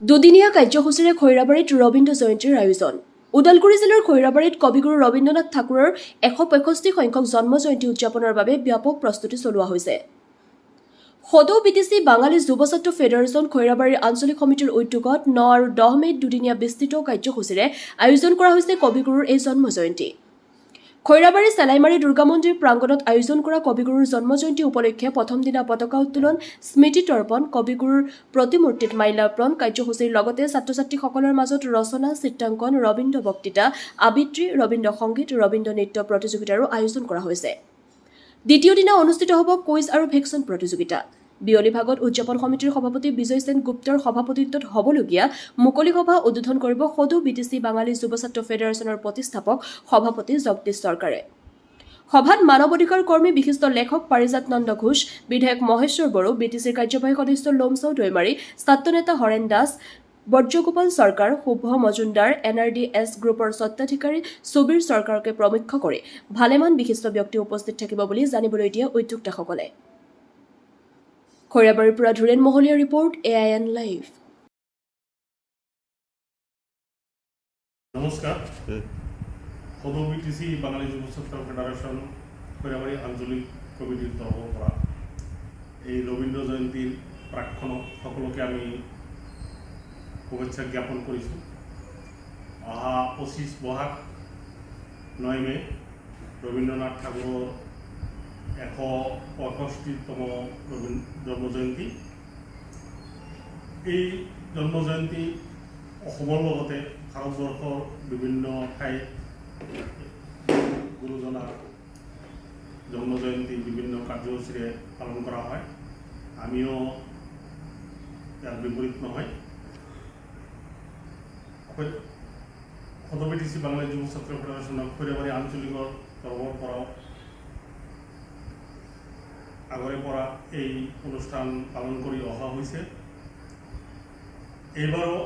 দুদিনীয়া কাৰ্যসূচীৰে খৈৰাবাৰীত ৰবীন্দ্ৰ জয়ন্তীৰ আয়োজন। ওদালগুৰি জিলাৰ খৈৰাবাৰীত কবিগুৰু ৰবীন্দ্ৰনাথ ঠাকুৰৰ ১৬৫ সংখ্যক জন্ম জয়ন্তী উদযাপনৰ বাবে ব্যাপক প্ৰস্তুতি চলোৱা হৈছে। সদৌ বিটিচি বাঙালী যুৱ ছাত্ৰ ফেডাৰেশ্যন খৈৰাবাৰীৰ আঞ্চলিক সমিতিৰ উদ্যোগত ৯ আৰু ১০ মে'ত দুদিনীয়া বিস্তৃত কাৰ্যসূচীৰে আয়োজন কৰা হৈছে কবিগুৰুৰ এই জন্ম জয়ন্তী। খৈৰাবাৰী চেলাইমাৰী দুৰ্গা মন্দিৰ প্ৰাংগণত আয়োজন কৰা কবিগুৰুৰ জন্ম জয়ন্তী উপলক্ষে প্ৰথম দিনা পতাকা উত্তোলন, স্মৃতি তৰ্পণ, কবিগুৰুৰ প্ৰতিমূৰ্তিত মাল্যাৰ্পণ কাৰ্যসূচীৰ লগতে ছাত্ৰ-ছাত্ৰীসকলৰ মাজত ৰচনা, চিত্ৰাংকন, ৰবীন্দ্ৰ বক্তৃতা, আবৃত্তি, ৰবীন্দ্ৰ সংগীত, ৰবীন্দ্ৰ নৃত্য প্ৰতিযোগিতাৰো আয়োজন কৰা হৈছে। দ্বিতীয় দিনা অনুষ্ঠিত হ'ব কুইজ আৰু ভেকচন প্ৰতিযোগিতা। বিয়লি ভাগত উদযাপন সমিতিৰ সভাপতি বিজয় সেন গুপ্তৰ সভাপতিত্বত হ'বলগীয়া মুকলি সভা উদ্বোধন কৰিব সদৌ বিটিচি বাঙালী যুৱ ছাত্ৰ ফেডাৰেশ্যনৰ প্ৰতিষ্ঠাপক সভাপতি জগদীশ চৰকাৰে। সভাত মানৱ অধিকাৰ কৰ্মী বিশিষ্ট লেখক পাৰিজাত নন্দ ঘোষ, বিধায়ক মহেশ্বৰ বড়ো, বিটিচিৰ কাৰ্যবাহী সদস্য লোমচাও দৈমাৰী, ছাত্ৰ নেতা হৰেণ দাস, বজ্ৰগোপাল চৰকাৰ, শুভ মজুমদাৰ, NRDS গ্ৰুপৰ স্বত্বাধিকাৰী সুবীৰ চৰকাৰকে প্ৰমুখ্য কৰি ভালেমান বিশিষ্ট ব্যক্তি উপস্থিত থাকিব বুলি জানিবলৈ দিয়ে উদ্যোক্তাসকলে। খৈৰাবাৰীৰ পৰা ধুৰেণ মহলীয়া ৰিপৰ্ট, AIN লাইভ। নমস্কাৰ। সদৌ বিটিচি বাঙালী যুৱ ছাত্ৰ ফেডাৰেশ্যন খৈৰাবাৰী আঞ্চলিক কমিটিৰ তৰফৰ পৰা এই ৰবীন্দ্ৰ জয়ন্তীৰ প্ৰাক্ষণত সকলোকে আমি শুভেচ্ছা জ্ঞাপন কৰিছোঁ। অহা 25 বহাগ 9 মে' ৰবীন্দ্ৰনাথ ঠাকুৰৰ ১৬৫তম জন্ম জয়ন্তী। এই জন্ম জয়ন্তী অসমৰ লগতে ভাৰতবৰ্ষৰ বিভিন্ন ঠাইত গুৰুজনাৰ জন্ম জয়ন্তী বিভিন্ন কাৰ্যসূচীৰে পালন কৰা হয়। আমিও ইয়াৰ বিপৰীত নহয়। সদৌ বিটিচি বাঙালী যুৱ ছাত্ৰ ফেডাৰেশ্যনৰ খৈৰাবাৰী আঞ্চলিকৰ তৰফৰ পৰাও আগৰে পৰা এই অনুষ্ঠান পালন কৰি অহা হৈছে। এইবাৰো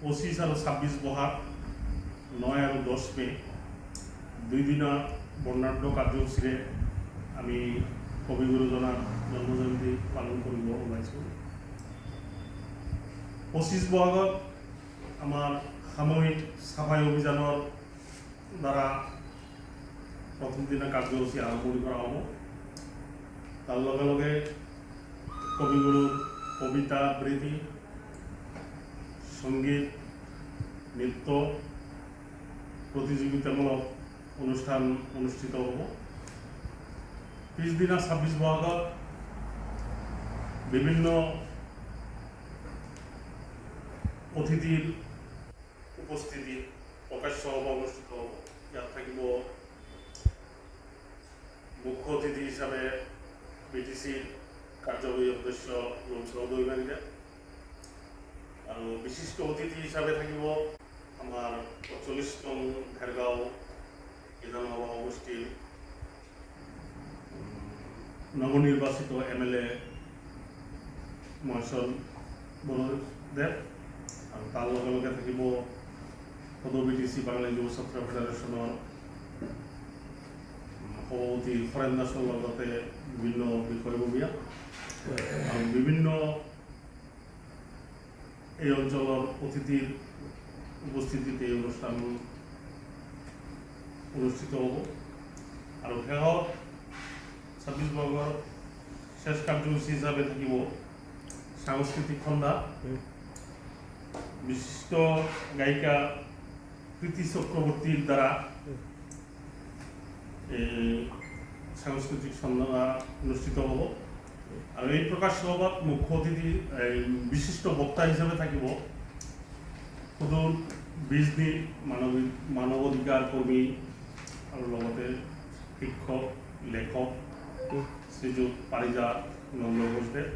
25 আৰু 26 বহাগ 9 আৰু 10 মে' দুইদিনৰ বৰ্ণাঢ্য কাৰ্যসূচীৰে আমি কবিগুৰুজনাৰ জন্ম জয়ন্তী পালন কৰিব ওলাইছোঁ। 25 বহাগত আমাৰ সামূহিক চাফাই অভিযানৰ দ্বাৰা প্ৰথম দিনা কাৰ্যসূচী আৰম্ভণি কৰা হ'ব। তাৰ লগে লগে কবিগুৰুৰ কবিতা আবৃত্তি, সংগীত, নৃত্য প্ৰতিযোগিতামূলক অনুষ্ঠান অনুষ্ঠিত হ'ব। পিছদিনা 26 বহাগত বিভিন্ন অতিথিৰ উপস্থিতিত প্ৰকাশ্য সভা অনুষ্ঠিত হ'ব। ইয়াত থাকিব মুখ্য অতিথি হিচাপে বিটিচিৰ কাৰ্যবাহী সদস্য লোমচাও দৈমাৰী আৰু বিশিষ্ট অতিথি হিচাপে থাকিব আমাৰ ৪৫তম ঘেৰগাঁও বিধানসভা সমষ্টিৰ নৱনিৰ্বাচিত MLA মহেশ্বৰ বড়োদেৱ আৰু তাৰ লগে লগে থাকিব সদৌ বিটিচি বাঙালী যুৱ ছাত্ৰ ফেডাৰেশ্যনৰ সভাপতি হৰেণ দাসৰ লগতে বিভিন্ন বিষয়ববীয়া আৰু বিভিন্ন এই অঞ্চলৰ অতিথিৰ উপস্থিতিত এই অনুষ্ঠান অনুষ্ঠিত হ'ব। আৰু শেষত 26 বহাগৰ শেষ কাৰ্যসূচী হিচাপে থাকিব সাংস্কৃতিক সন্ধ্যা। বিশিষ্ট গায়িকা প্ৰীতি চক্ৰৱৰ্তীৰ দ্বাৰা এই সাংস্কৃতিক সন্ধ্যা অনুষ্ঠিত হ'ব। আৰু এই প্ৰকাশ সভাত মুখ্য অতিথি বিশিষ্ট বক্তা হিচাপে থাকিব সুদূৰ 20 দিন মানৱ অধিকাৰ কৰ্মী আৰু লগতে শিক্ষক, লেখক শ্ৰীযুত পাৰিজাত নন্দ ঘোষদেৱ।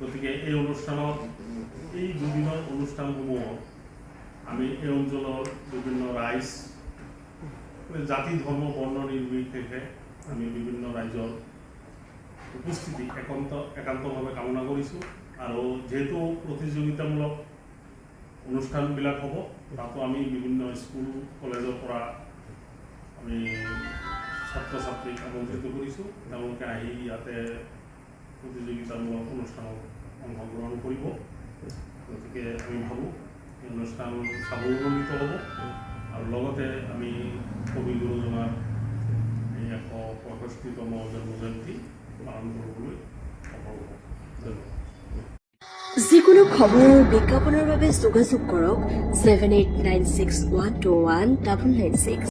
গতিকে এই অনুষ্ঠানত এই দুদিনৰ অনুষ্ঠানসমূহত আমি এই অঞ্চলৰ বিভিন্ন ৰাইজ, জাতি ধৰ্ম বৰ্ণ নিৰ্বিশেষে আমি বিভিন্ন ৰাইজৰ উপস্থিতি একান্তভাৱে কামনা কৰিছোঁ। আৰু যিহেতু প্ৰতিযোগিতামূলক অনুষ্ঠানবিলাক হ'ব, তাতো আমি বিভিন্ন স্কুল কলেজৰ পৰা আমি ছাত্ৰ ছাত্ৰীক আমন্ত্ৰিত কৰিছোঁ। তেওঁলোকে আহি ইয়াতে প্ৰতিযোগিতামূলক অনুষ্ঠানত অংশগ্ৰহণ কৰিব। গতিকে আমি ভাবোঁ এই অনুষ্ঠান সাফল্যমণ্ডিত হ'ব আৰু লগতে আমি কবি গুৰুজনাৰ এই ১৬৫তম জন্ম জয়ন্তী পালন কৰিবলৈ সফল হ'ব। ধন্যবাদ। যিকোনো খবৰ আৰু বিজ্ঞাপনৰ বাবে যোগাযোগ কৰক 7896121996।